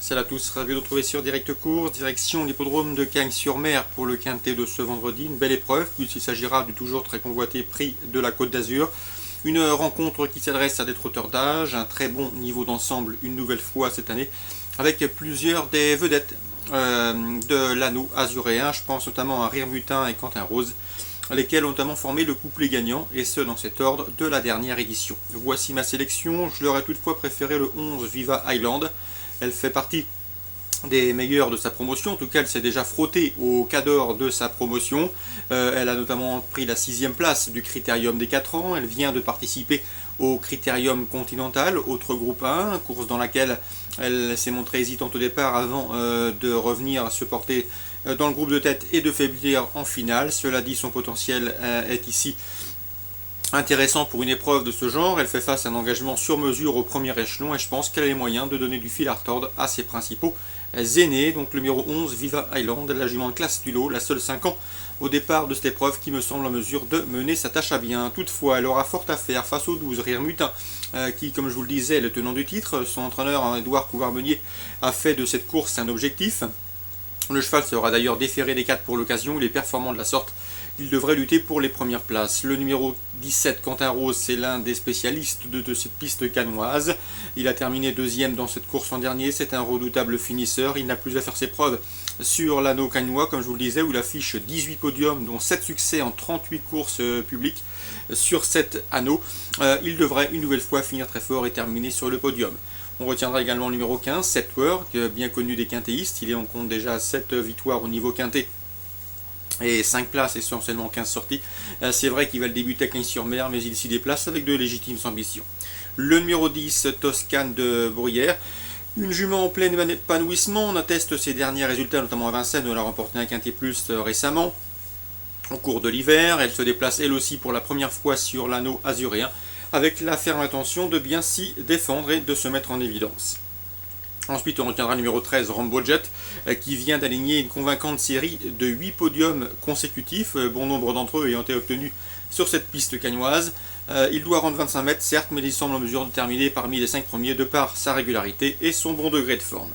Salut à tous, ravi de vous retrouver sur Direct Course, direction l'hippodrome de Cagnes-sur-Mer pour le quintet de ce vendredi. Une belle épreuve, puisqu'il s'agira du toujours très convoité prix de la Côte d'Azur. Une rencontre qui s'adresse à des trotteurs d'âge, un très bon niveau d'ensemble une nouvelle fois cette année, avec plusieurs des vedettes de l'anneau azuréen. Je pense notamment à Rire Mutin et Quentin Rose, lesquels ont notamment formé le couplet gagnant, et ce dans cet ordre de la dernière édition. Voici ma sélection, je leur ai toutefois préféré le 11 Viva Highland. Elle fait partie des meilleures de sa promotion, en tout cas elle s'est déjà frottée au cadre de sa promotion. Elle a notamment pris la 6e place du Critérium des 4 ans, elle vient de participer au Critérium Continental, autre groupe 1, course dans laquelle elle s'est montrée hésitante au départ avant de revenir se porter dans le groupe de tête et de faiblir en finale. Cela dit, son potentiel est ici intéressant pour une épreuve de ce genre. Elle fait face à un engagement sur mesure au premier échelon et je pense qu'elle a les moyens de donner du fil à retordre à ses principaux aînés. Donc le numéro 11, Viva Highland, la jument de classe du lot, la seule 5 ans au départ de cette épreuve qui me semble en mesure de mener sa tâche à bien. Toutefois, elle aura fort à faire face au 12, Rire Mutin, qui, comme je vous le disais, est le tenant du titre. Son entraîneur, Édouard Couvard-Meunier, a fait de cette course un objectif. Le cheval sera d'ailleurs déféré des 4 pour l'occasion, il est performant de la sorte. Il devrait lutter pour les premières places. Le numéro 17, Quentin Rose, c'est l'un des spécialistes de cette piste cannoise. Il a terminé 2e dans cette course l'an dernier. C'est un redoutable finisseur. Il n'a plus à faire ses preuves sur l'anneau cannois, comme je vous le disais, où il affiche 18 podiums, dont 7 succès en 38 courses publiques sur 7 anneaux. Il devrait une nouvelle fois finir très fort et terminer sur le podium. On retiendra également le numéro 15, Setwork, bien connu des quintéistes. Il est en compte déjà 7 victoires au niveau quintet et 5 places, essentiellement 15 sorties. C'est vrai qu'il va le débuter à Cagnes-sur-Mer, mais il s'y déplace avec de légitimes ambitions. Le numéro 10, Toscane de Bruyère, une jument en plein épanouissement. On atteste ses derniers résultats, notamment à Vincennes, où elle a remporté un quintet plus récemment. Au cours de l'hiver, elle se déplace elle aussi pour la première fois sur l'anneau azuréen, avec la ferme intention de bien s'y défendre et de se mettre en évidence. Ensuite, on retiendra le numéro 13, Rambo Jet, qui vient d'aligner une convaincante série de 8 podiums consécutifs, bon nombre d'entre eux ayant été obtenus sur cette piste cagnoise. Il doit rendre 25 mètres, certes, mais il semble en mesure de terminer parmi les 5 premiers de par sa régularité et son bon degré de forme.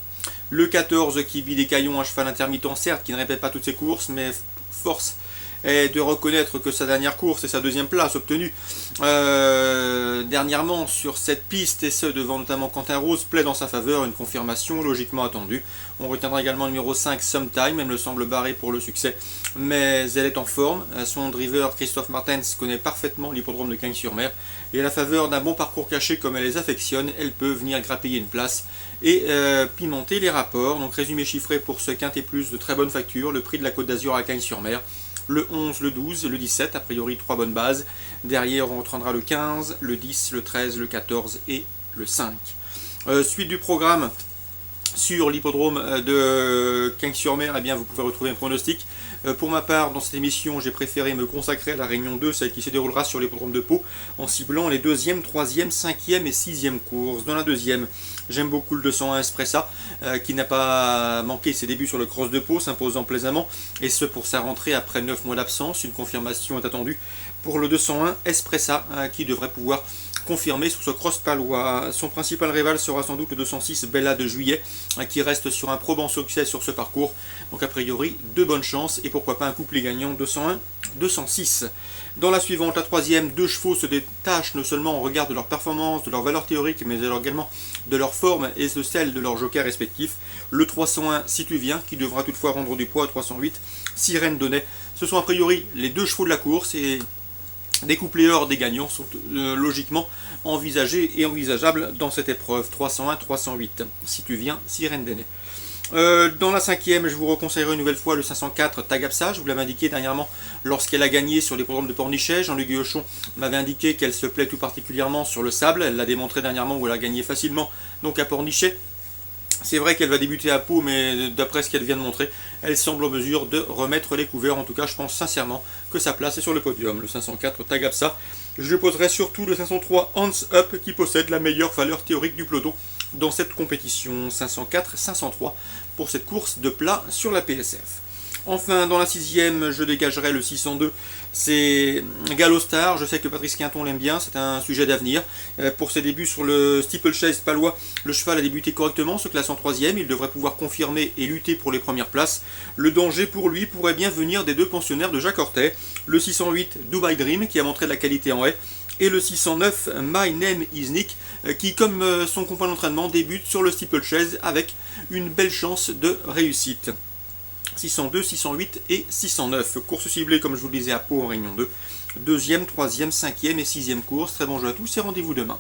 Le 14, qui vit des caillons, un cheval intermittent, certes, qui ne répète pas toutes ses courses, mais force est de reconnaître que sa dernière course et sa 2e place obtenue dernièrement sur cette piste, et ce devant notamment Quentin Rose, plaide en sa faveur, une confirmation logiquement attendue. On retiendra également le numéro 5, Sometime, elle me semble barrée pour le succès, mais elle est en forme. Son driver, Christophe Martens, connaît parfaitement l'hippodrome de Cagnes-sur-Mer, et à la faveur d'un bon parcours caché comme elle les affectionne, elle peut venir grappiller une place et pimenter les rapports. Donc résumé chiffré pour ce quintet plus de très bonne facture, le prix de la Côte d'Azur à Cagnes-sur-Mer. Le 11, le 12, le 17, a priori 3 bonnes bases. Derrière, on reprendra le 15, le 10, le 13, le 14 et le 5. Suite du programme sur l'hippodrome de Cagnes-sur-Mer, eh bien, vous pouvez retrouver un pronostic. Pour ma part, dans cette émission, j'ai préféré me consacrer à la réunion 2, celle qui se déroulera sur l'hippodrome de Pau, en ciblant les 2e, 3e, 5e et 6e courses. Dans la 2e, j'aime beaucoup le 201 Espressa, qui n'a pas manqué ses débuts sur le cross de Pau, s'imposant plaisamment, et ce pour sa rentrée après 9 mois d'absence. Une confirmation est attendue pour le 201 Espressa, qui devrait pouvoir confirmé sur ce cross palois. Son principal rival sera sans doute le 206 Bella de Juillet, qui reste sur un probant succès sur ce parcours. Donc a priori, de bonnes chances et pourquoi pas un couplet gagnant 201-206. Dans la suivante, la 3e, 2 chevaux se détachent non seulement au regard de leur performance, de leur valeur théorique, mais également de leur forme et de celle de leurs jockeys respectifs. Le 301 Si tu viens, qui devra toutefois rendre du poids à 308, Sirène Donnet. Ce sont a priori les 2 chevaux de la course, et des couplets hors des gagnants sont logiquement envisagés et envisageables dans cette épreuve. 301-308, Si tu viens, Sirène Donnet. Dans la 5e, je vous reconseillerai une nouvelle fois le 504 Tagapsa. Je vous l'avais indiqué dernièrement lorsqu'elle a gagné sur les programmes de Pornichet. Jean-Luc Guillochon m'avait indiqué qu'elle se plaît tout particulièrement sur le sable. Elle l'a démontré dernièrement où elle a gagné facilement donc à Pornichet. C'est vrai qu'elle va débuter à Pau, mais d'après ce qu'elle vient de montrer, elle semble en mesure de remettre les couverts. En tout cas, je pense sincèrement que sa place est sur le podium. Le 504 Tagapsa. Je poserai surtout le 503 Hands Up, qui possède la meilleure valeur théorique du peloton dans cette compétition. 504-503 pour cette course de plat sur la PSF. Enfin, dans la 6e, je dégagerai le 602, c'est Galostar. Je sais que Patrice Quinton l'aime bien, c'est un sujet d'avenir. Pour ses débuts sur le steeplechase palois, le cheval a débuté correctement, se classe en 3e. Il devrait pouvoir confirmer et lutter pour les premières places. Le danger pour lui pourrait bien venir des 2 pensionnaires de Jacques Ortais, le 608 Dubai Dream, qui a montré de la qualité en haie, et le 609 My Name Is Nick, qui comme son compagnon d'entraînement débute sur le steeplechase avec une belle chance de réussite. 602, 608 et 609. Course ciblée, comme je vous le disais, à Pau en Réunion 2. 2e, 3e, 5e et 6e course. Très bon jeu à tous et rendez-vous demain.